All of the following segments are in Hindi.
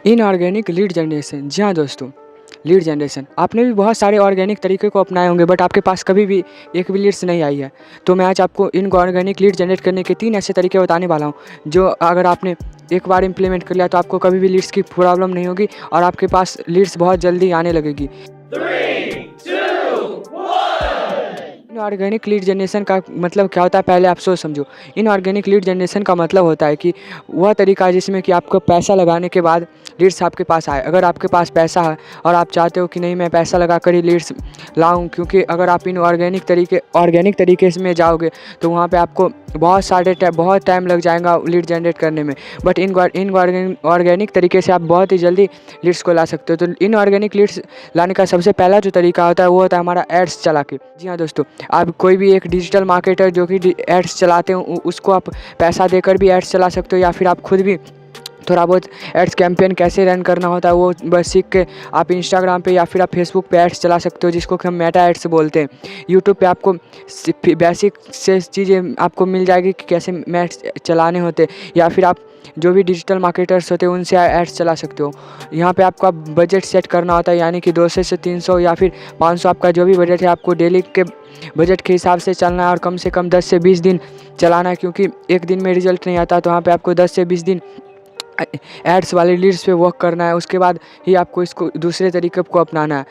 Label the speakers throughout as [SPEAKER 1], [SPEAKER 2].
[SPEAKER 1] Inorganic lead generation. जी हाँ दोस्तों, लीड जनरेशन आपने भी बहुत सारे ऑर्गेनिक तरीके को अपनाए होंगे, बट आपके पास कभी भी एक भी लीड्स नहीं आई है। तो मैं आज आपको इनऑर्गेनिक लीड जनरेट करने के 3 ऐसे तरीके बताने वाला हूँ, जो अगर आपने एक बार इम्प्लीमेंट कर लिया तो आपको कभी भी लीड्स की प्रॉब्लम नहीं होगी और आपके पास लीड्स बहुत जल्दी आने लगेगी।
[SPEAKER 2] 3, 2, 1.
[SPEAKER 1] इनऑर्गेनिक लीड जनरेशन का मतलब क्या होता है, पहले आप सोच समझो। इनऑर्गेनिक लीड जनरेशन का मतलब होता है कि वह तरीका जिसमें कि आपको पैसा लगाने के बाद लीड्स आपके पास आए। अगर आपके पास पैसा है और आप चाहते हो कि नहीं मैं पैसा लगा कर ही लीड्स लाऊं, क्योंकि अगर आप ऑर्गेनिक तरीके में जाओगे तो वहाँ पे आपको बहुत टाइम लग जाएगा लीड जनरेट करने में। बट ऑर्गेनिक तरीके से आप बहुत ही जल्दी लीड्स को ला सकते हो। तो इनऑर्गेनिक लीड्स लाने का सबसे पहला जो तरीका होता है वो होता है हमारा एड्स चला के। जी हाँ दोस्तों, आप कोई भी एक डिजिटल मार्केटर जो कि एड्स चलाते हो उसको आप पैसा देकर भी एड्स चला सकते हो, या फिर आप खुद भी थोड़ा बहुत एड्स कैंपेन कैसे रन करना होता है वो बस सीख के आप इंस्टाग्राम पे या फिर आप फेसबुक पे एड्स चला सकते हो, जिसको कि हम मेटा एड्स बोलते हैं। यूट्यूब पे आपको बेसिक से चीज़ें आपको मिल जाएगी कि कैसे एड्स चलाने होते हैं, या फिर आप जो भी डिजिटल मार्केटर्स होते हैं उनसे एड्स चला सकते हो। यहाँ पे आपका बजट सेट करना होता है, यानी कि 200 से 300 या फिर 500 आपका जो भी बजट है आपको डेली के बजट के हिसाब से चलना है, और कम से कम 10 से 20 दिन चलाना है, क्योंकि एक दिन में रिजल्ट नहीं आता। तो वहाँ पे आपको 10 से 20 दिन एड्स वाले लीड्स पे वर्क करना है, उसके बाद ही आपको इसको दूसरे तरीके को अपनाना है।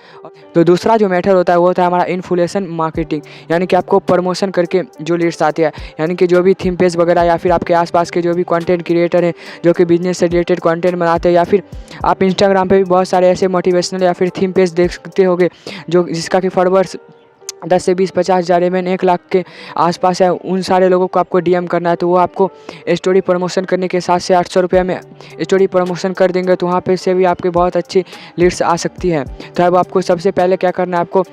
[SPEAKER 1] तो दूसरा जो मेथड होता है वो होता है हमारा इन्फ्लुएंसर मार्केटिंग, यानी कि आपको प्रमोशन करके जो लीड्स आते हैं, यानी कि जो भी थीम पेज वगैरह या फिर आपके आसपास के जो भी कंटेंट क्रिएटर हैं जो कि बिजनेस से रिलेटेड कंटेंट बनाते हैं, या फिर आप इंस्टाग्राम पे भी बहुत सारे ऐसे मोटिवेशनल या फिर थीम पेज देखते होंगे जो जिसका कि फॉलोअर्स 10 से 20 50 हज़ार एवं 1 लाख के आसपास है। उन सारे लोगों को आपको डीएम करना है, तो वो आपको स्टोरी प्रमोशन करने के 700 से 800 रुपये में स्टोरी प्रमोशन कर देंगे, तो वहाँ पे से भी आपके बहुत अच्छी लीड्स आ सकती है। तो अब आपको सबसे पहले क्या करना है, आपको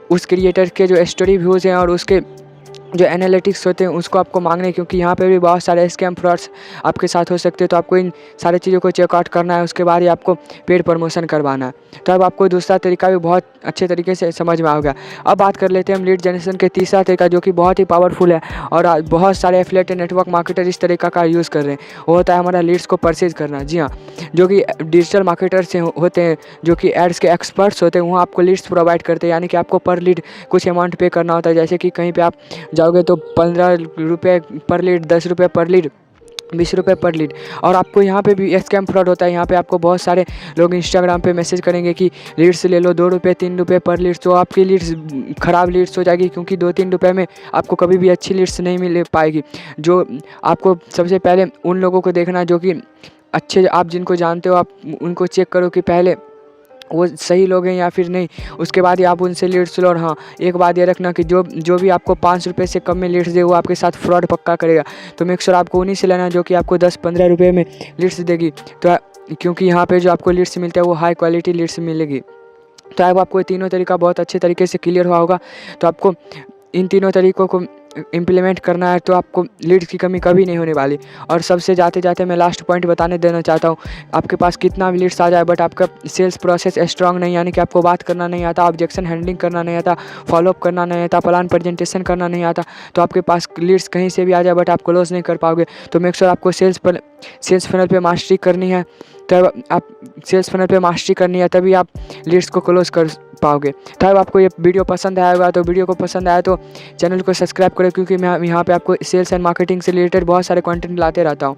[SPEAKER 1] उस क्रिएटर के जो स्टोरी व्यूज़ हैं और उसके जो एनालिटिक्स होते हैं उसको आपको मांगने, क्योंकि यहाँ पे भी बहुत सारे स्कैम फ्रॉड्स आपके साथ हो सकते हैं। तो आपको इन सारी चीज़ों को चेकआउट करना है, उसके बाद ही आपको पेड प्रमोशन करवाना है। तो अब आपको दूसरा तरीका भी बहुत अच्छे तरीके से समझ में आ गया। अब बात कर लेते हैं हम लीड जनरेशन के तीसरा तरीका, जो कि बहुत ही पावरफुल है और बहुत सारे एफिलिएट नेटवर्क मार्केटर इस तरीका का यूज़ कर रहे हैं। वो होता है हमारा लीड्स को परचेज करना। जी हाँ, जो कि डिजिटल मार्केटर्स से होते हैं, जो कि एड्स के एक्सपर्ट्स होते हैं, वहाँ आपको लीड्स प्रोवाइड करते हैं, यानी कि आपको पर लीड कुछ अमाउंट पे करना होता है। जैसे कि कहीं पे आप जाओगे तो 15 रुपये पर लीड, 10 रुपये पर लीड, 20 रुपये पर लीड। और आपको यहाँ पे भी स्कैम फ्रॉड होता है। यहाँ पे आपको बहुत सारे लोग इंस्टाग्राम पे मैसेज करेंगे कि लीड्स ले लो 2 रुपये 3 रुपये पर लीड्स। तो आपकी लीड्स ख़राब लीड्स हो जाएगी, क्योंकि 2-3 रुपये में आपको कभी भी अच्छी लीड्स नहीं मिल पाएगी। जो आपको सबसे पहले उन लोगों को देखना है जो कि अच्छे, आप जिनको जानते हो आप उनको चेक करो कि पहले वो सही लोग हैं या फिर नहीं, उसके बाद ही आप उनसे लीड्स लो। और हाँ, एक बात ये रखना कि जो भी आपको 5 रुपये से कम में लीड्स दे वो आपके साथ फ्रॉड पक्का करेगा। तो मेक श्योर आपको उन्हीं से लेना जो कि आपको 10-15 रुपये में लीड्स देगी। तो क्योंकि यहाँ पे जो आपको लीड्स मिलते हैं वो हाई क्वालिटी लीड्स मिलेगी। तो अब आपको ये तीनों तरीका बहुत अच्छे तरीके से क्लियर हुआ होगा। तो आपको इन तीनों तरीक़ों को इम्प्लीमेंट करना है, तो आपको लीड्स की कमी कभी नहीं होने वाली। और सबसे जाते जाते मैं लास्ट पॉइंट बताने देना चाहता हूँ, आपके पास कितना भी लीड्स आ जाए बट आपका सेल्स प्रोसेस स्ट्रांग नहीं, यानी कि आपको बात करना नहीं आता, ऑब्जेक्शन हैंडलिंग करना नहीं आता, फॉलोअप करना नहीं आता, प्लान प्रेजेंटेशन करना नहीं आता, तो आपके पास लीड्स कहीं से भी आ जाए बट आप क्लोज नहीं कर पाओगे। तो मेक श्योर आपको सेल्स फनल पे मास्टरी करनी है। तब आप सेल्स फनल पे मास्टरी करनी है, तभी आप लीड्स को क्लोज कर पाओगे। तब आपको ये वीडियो पसंद आया होगा, तो वीडियो को पसंद आया तो चैनल को सब्सक्राइब करें, क्योंकि मैं यहाँ पे आपको सेल्स एंड मार्केटिंग से रिलेटेड बहुत सारे कंटेंट लाते रहता हूँ।